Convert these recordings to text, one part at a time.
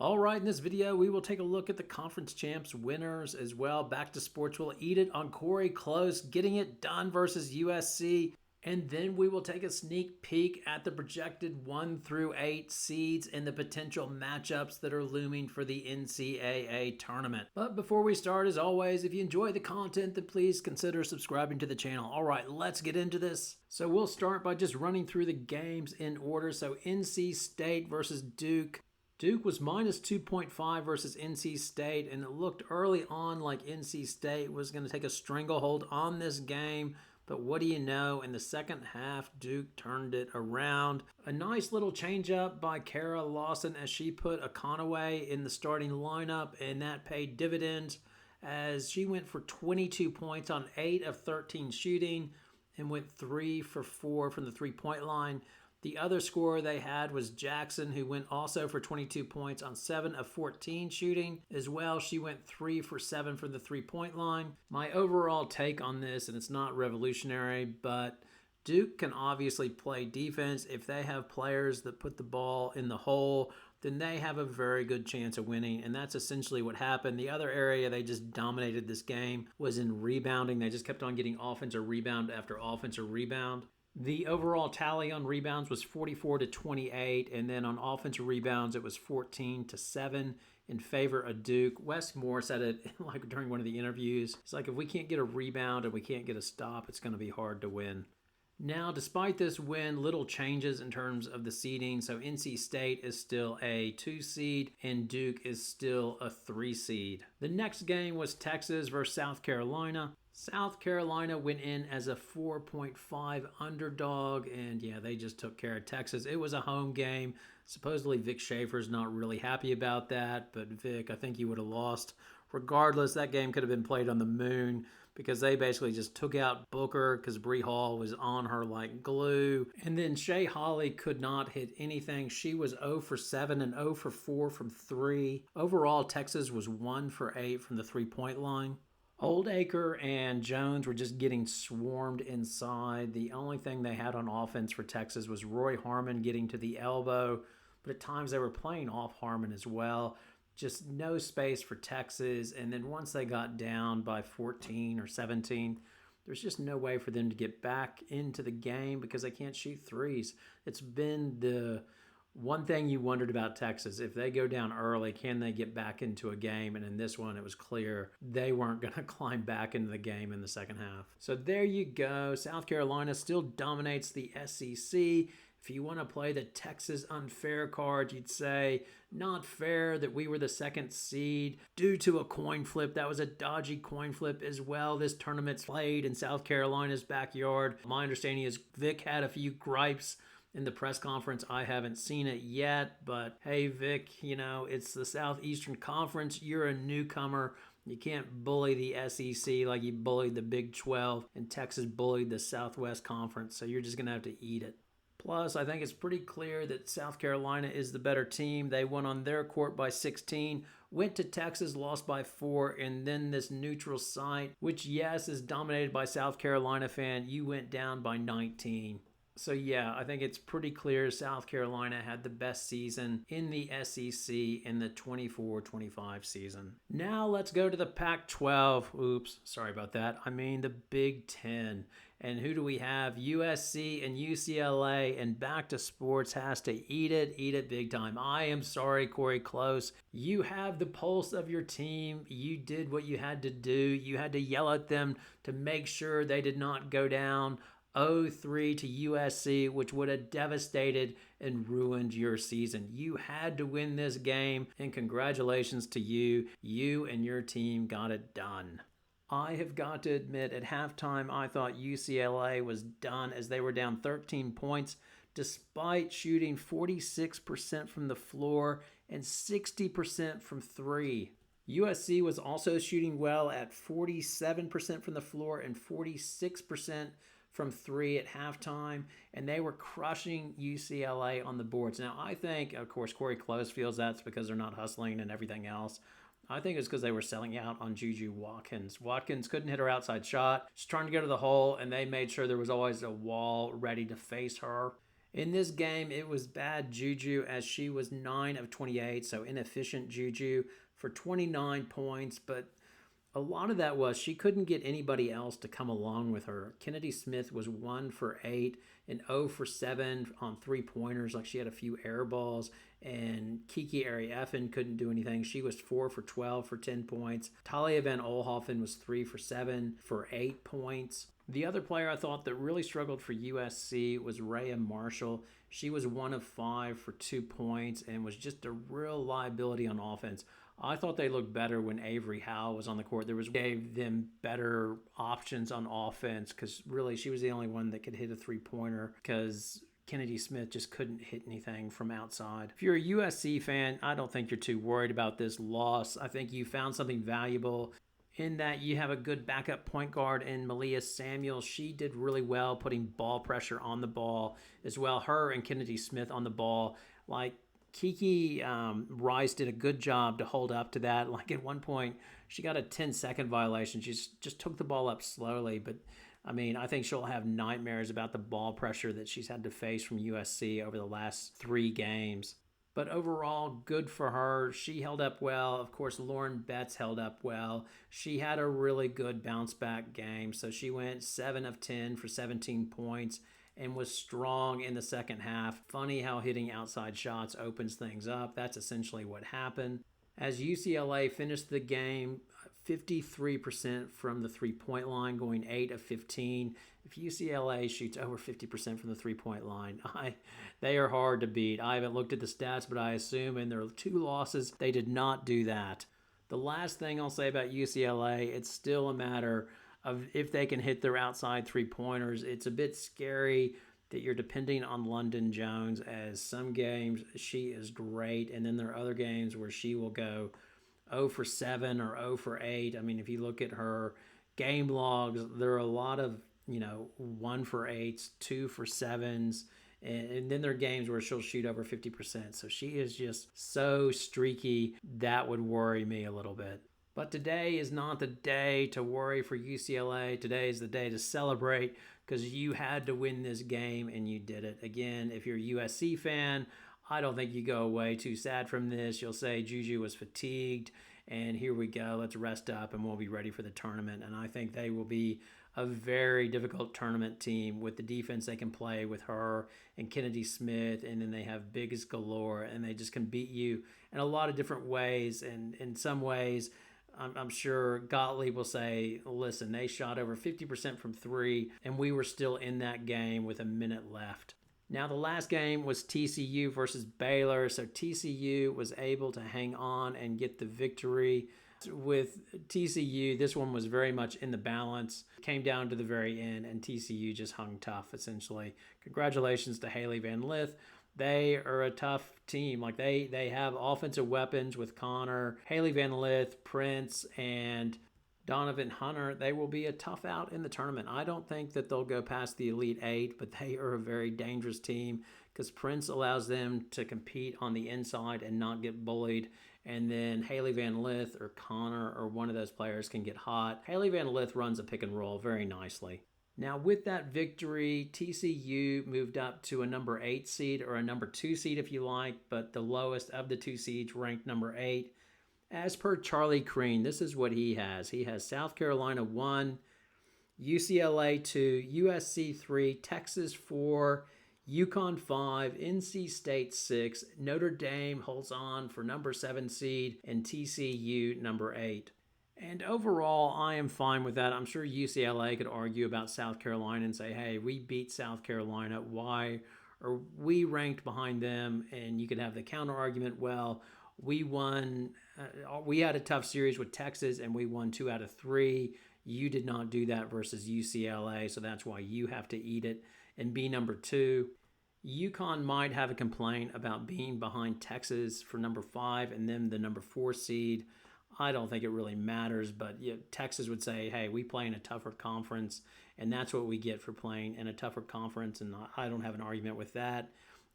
All right, in this video, we will take a look at the conference champs winners as well. Back to sports, we'll eat it on Corey Close, getting it done versus USC. And then we will take a sneak peek at the projected 1 through 8 seeds and the potential matchups that are looming for the NCAA tournament. But before we start, as always, if you enjoy the content, then please consider subscribing to the channel. All right, let's get into this. So we'll start by just running through the games in order. So NC State versus Duke. Duke was minus 2.5 versus NC State, and it looked early on like NC State was going to take a stranglehold on this game. But what do you know? In the second half, Duke turned it around. A nice little changeup by Kara Lawson as she put Akonaway in the starting lineup, and that paid dividends as she went for 22 points on 8 of 13 shooting and went 3 for 4 from the three-point line. The other scorer they had was Jackson, who went also for 22 points on 7 of 14 shooting. As well, she went 3 for 7 from the three-point line. My overall take on this, and it's not revolutionary, but Duke can obviously play defense. If they have players that put the ball in the hole, then they have a very good chance of winning, and that's essentially what happened. The other area they just dominated this game was in rebounding. They just kept on getting offensive rebound after offensive rebound. The overall tally on rebounds was 44-28, and then on offensive rebounds, it was 14-7 in favor of Duke. Wes Moore said it like during one of the interviews. It's like, if we can't get a rebound and we can't get a stop, it's going to be hard to win. Now, despite this win, little changes in terms of the seeding. So NC State is still a 2 seed and Duke is still a 3 seed. The next game was Texas versus South Carolina. South Carolina went in as a 4.5 underdog, and yeah, they just took care of Texas. It was a home game. Supposedly Vic Schaefer's not really happy about that, but Vic, I think he would have lost. Regardless, that game could have been played on the moon because they basically just took out Booker because Bree Hall was on her like glue. And then Shea Holly could not hit anything. She was 0 for 7 and 0 for 4 from 3. Overall, Texas was 1 for 8 from the three-point line. Oldacre and Jones were just getting swarmed inside. The only thing they had on offense for Texas was Roy Harmon getting to the elbow, but at times they were playing off Harmon as well. Just no space for Texas, and then once they got down by 14 or 17, there's just no way for them to get back into the game because they can't shoot threes. It's been the one thing you wondered about Texas. If they go down early, can they get back into a game? And in this one, it was clear they weren't going to climb back into the game in the second half. So there you go. South Carolina still dominates the SEC. If you want to play the Texas unfair card, you'd say, not fair that we were the second seed due to a coin flip. That was a dodgy coin flip as well. This tournament's played in South Carolina's backyard. My understanding is Vic had a few gripes in the press conference. I haven't seen it yet, but hey, Vic, you know, it's the Southeastern Conference. You're a newcomer. You can't bully the SEC like you bullied the Big 12, and Texas bullied the Southwest Conference, so you're just going to have to eat it. Plus, I think it's pretty clear that South Carolina is the better team. They won on their court by 16, went to Texas, lost by 4, and then this neutral site, which, yes, is dominated by South Carolina fan, you went down by 19. So yeah, I think it's pretty clear South Carolina had the best season in the SEC in the 24-25 season. Now let's go to the Pac-12. Oops, sorry about that. I mean the Big Ten. And who do we have? USC and UCLA, and back to sports has to eat it big time. I am sorry, Corey Close. You have the pulse of your team. You did what you had to do. You had to yell at them to make sure they did not go down 0-3 to USC, which would have devastated and ruined your season. You had to win this game, and congratulations to you. You and your team got it done. I have got to admit, at halftime, I thought UCLA was done as they were down 13 points, despite shooting 46% from the floor and 60% from 3. USC was also shooting well at 47% from the floor and 46% from 3 at halftime, and they were crushing UCLA on the boards. Now, I think, of course, Corey Close feels that's because they're not hustling and everything else. I think it's because they were selling out on Juju Watkins. Watkins couldn't hit her outside shot. She's trying to go to the hole, and they made sure there was always a wall ready to face her. In this game, it was bad Juju as she was 9 of 28, so inefficient Juju for 29 points, but a lot of that was she couldn't get anybody else to come along with her. Kennedy Smith was 1 for 8 and 0 for 7 on 3-pointers. Like, she had a few air balls. And Kiki Arieffin couldn't do anything. She was 4 for 12 for 10 points. Talia Van Olhoffen was 3 for 7 for 8 points. The other player I thought that really struggled for USC was Rhea Marshall. She was 1 of 5 for 2 points and was just a real liability on offense. I thought they looked better when Avery Howe was on the court. Gave them better options on offense because really she was the only one that could hit a 3-pointer because Kennedy Smith just couldn't hit anything from outside. If you're a USC fan, I don't think you're too worried about this loss. I think you found something valuable in that you have a good backup point guard in Malia Samuel. She did really well putting ball pressure on the ball as well. Her and Kennedy Smith on the ball. Like, Kiki Rice did a good job to hold up to that. Like, at one point, she got a 10-second violation. She just took the ball up slowly. But, I mean, I think she'll have nightmares about the ball pressure that she's had to face from USC over the last 3 games. But overall, good for her. She held up well. Of course, Lauren Betts held up well. She had a really good bounce-back game. So she went 7 of 10 for 17 points and was strong in the second half. Funny how hitting outside shots opens things up. That's essentially what happened. As UCLA finished the game 53% from the three-point line, going 8 of 15. If UCLA shoots over 50% from the three-point line, they are hard to beat. I haven't looked at the stats, but I assume in their 2 losses, they did not do that. The last thing I'll say about UCLA, it's still a matter of if they can hit their outside 3-pointers. It's a bit scary that you're depending on London Jones, as some games she is great, and then there are other games where she will go 0 for 7 or 0 for 8. I mean, if you look at her game logs, there are a lot of, 1 for 8s, 2 for 7s, and then there are games where she'll shoot over 50%. So she is just so streaky. That would worry me a little bit. But today is not the day to worry for UCLA. Today is the day to celebrate because you had to win this game and you did it. Again, if you're a USC fan, I don't think you go away too sad from this. You'll say Juju was fatigued and here we go. Let's rest up and we'll be ready for the tournament. And I think they will be a very difficult tournament team with the defense they can play with her and Kennedy Smith. And then they have bigs galore and they just can beat you in a lot of different ways. And in some ways, I'm sure Gottlieb will say, listen, they shot over 50% from 3 and we were still in that game with a minute left. Now, the last game was TCU versus Baylor, so TCU was able to hang on and get the victory. With TCU, this one was very much in the balance. Came down to the very end, and TCU just hung tough, essentially. Congratulations to Haley Van Lith. They are a tough team. Like, they have offensive weapons with Connor, Haley Van Lith, Prince, and Donovan Hunter. They will be a tough out in the tournament. I don't think that they'll go past the Elite 8, but they are a very dangerous team because Prince allows them to compete on the inside and not get bullied. And then Haley Van Lith or Connor or one of those players can get hot. Haley Van Lith runs a pick and roll very nicely. Now, with that victory, TCU moved up to a number 8 seed or a number 2 seed if you like, but the lowest of the 2 seeds ranked number 8. As per Charlie Crean, this is what he has. He has South Carolina 1, UCLA 2, USC 3, Texas 4, UConn 5, NC State 6, Notre Dame holds on for number 7 seed, and TCU number 8. And overall, I am fine with that. I'm sure UCLA could argue about South Carolina and say, hey, we beat South Carolina. Why are we ranked behind them? And you could have the counter argument, well, we won. We had a tough series with Texas, and we won 2 out of 3. You did not do that versus UCLA, so that's why you have to eat it and be number 2. UConn might have a complaint about being behind Texas for number 5 and then the number 4 seed. I don't think it really matters, but Texas would say, hey, we play in a tougher conference, and that's what we get for playing in a tougher conference, and I don't have an argument with that.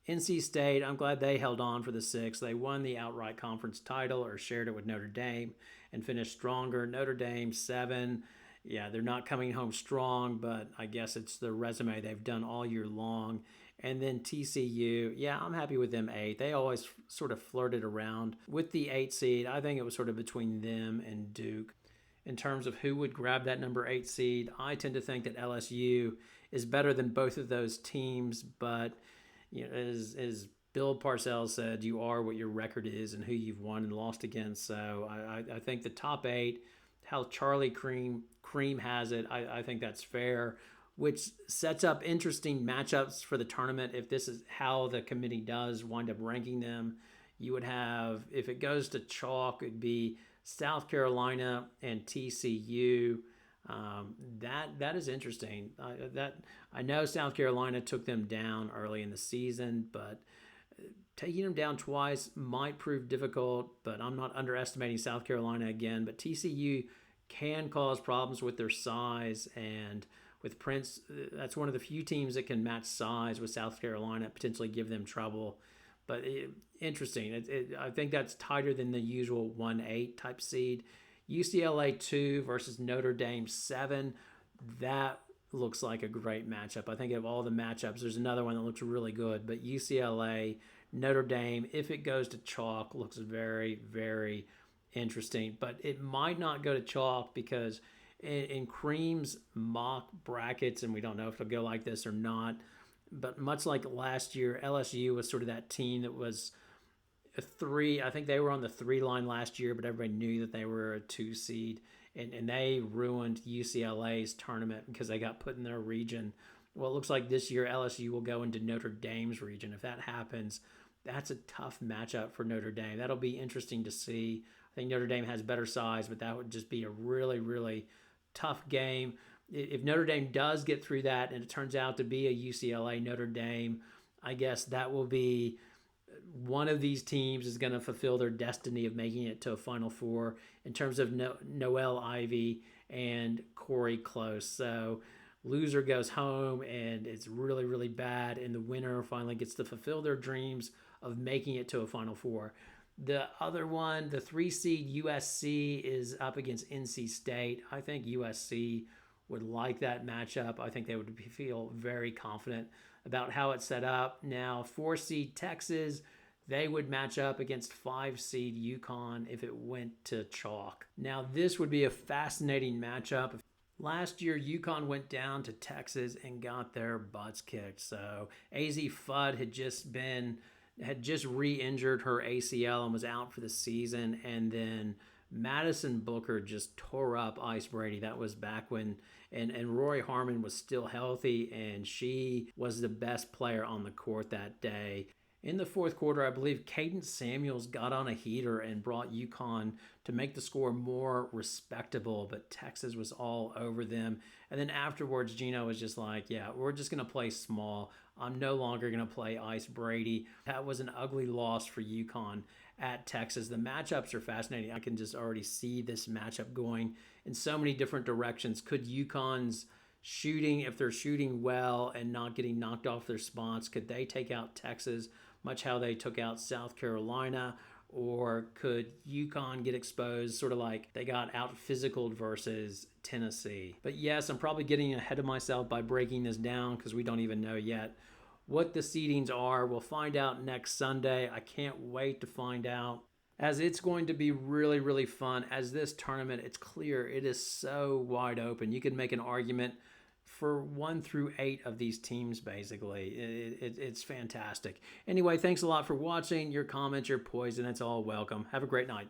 NC State, I'm glad they held on for the 6th. They won the outright conference title or shared it with Notre Dame and finished stronger. Notre Dame 7. Yeah, they're not coming home strong, but I guess it's the resume they've done all year long. And then TCU, yeah, I'm happy with them 8. They always sort of flirted around with the 8 seed. I think it was sort of between them and Duke. In terms of who would grab that number 8 seed, I tend to think that LSU is better than both of those teams, but as Bill Parcells said, you are what your record is and who you've won and lost against. So I think the top 8, how Charlie Cream has it, I think that's fair, which sets up interesting matchups for the tournament. If this is how the committee does wind up ranking them, you would have, if it goes to chalk, it'd be South Carolina and TCU. That is interesting. I know South Carolina took them down early in the season, but taking them down twice might prove difficult. But I'm not underestimating South Carolina again. But TCU can cause problems with their size, and with Prince, that's one of the few teams that can match size with South Carolina, potentially give them trouble. But interesting. I think that's tighter than the usual 1-8 type seed. UCLA 2 versus Notre Dame 7. That looks like a great matchup. I think of all the matchups, there's another one that looks really good. But UCLA, Notre Dame, if it goes to chalk, looks very, very interesting. But it might not go to chalk because in Cream's mock brackets, and we don't know if it'll go like this or not, but much like last year, LSU was sort of that team that was a 3. I think they were on the 3 line last year, but everybody knew that they were a 2 seed, and they ruined UCLA's tournament because they got put in their region. Well, it looks like this year LSU will go into Notre Dame's region. If that happens, that's a tough matchup for Notre Dame. That'll be interesting to see. I think Notre Dame has better size, but that would just be a really, really tough game. If Notre Dame does get through that and it turns out to be a UCLA Notre Dame, I guess that will be one of these teams is going to fulfill their destiny of making it to a Final Four in terms of Noel Ivy and Corey Close. So loser goes home and it's really, really bad, and the winner finally gets to fulfill their dreams of making it to a Final Four. The other one, the 3 seed USC is up against NC State. I think USC would like that matchup. I think they would feel very confident about how it's set up. Now, 4 seed Texas, they would match up against 5 seed UConn if it went to chalk. Now, this would be a fascinating matchup. Last year, UConn went down to Texas and got their butts kicked. So AZ Fudd had just re-injured her ACL and was out for the season, and then Madison Booker just tore up Ice Brady. That was back when and Roy Harmon was still healthy, and she was the best player on the court that day. In the fourth quarter, I believe Cadence Samuels got on a heater and brought UConn to make the score more respectable, but Texas was all over them. And then afterwards, Gino was just like, yeah, we're just going to play small. I'm no longer going to play Ice Brady. That was an ugly loss for UConn at Texas. The matchups are fascinating. I can just already see this matchup going in so many different directions. Could UConn's shooting, if they're shooting well and not getting knocked off their spots, could they take out Texas, much how they took out South Carolina? Or could UConn get exposed, sort of like they got out physical versus Tennessee? But yes, I'm probably getting ahead of myself by breaking this down because we don't even know yet what the seedings are. We'll find out next Sunday. I can't wait to find out, as it's going to be really, really fun. As this tournament, it's clear it is so wide open. You can make an argument for 1 through 8 of these teams, basically. It's fantastic. Anyway, thanks a lot for watching. Your comments, your poison, it's all welcome. Have a great night.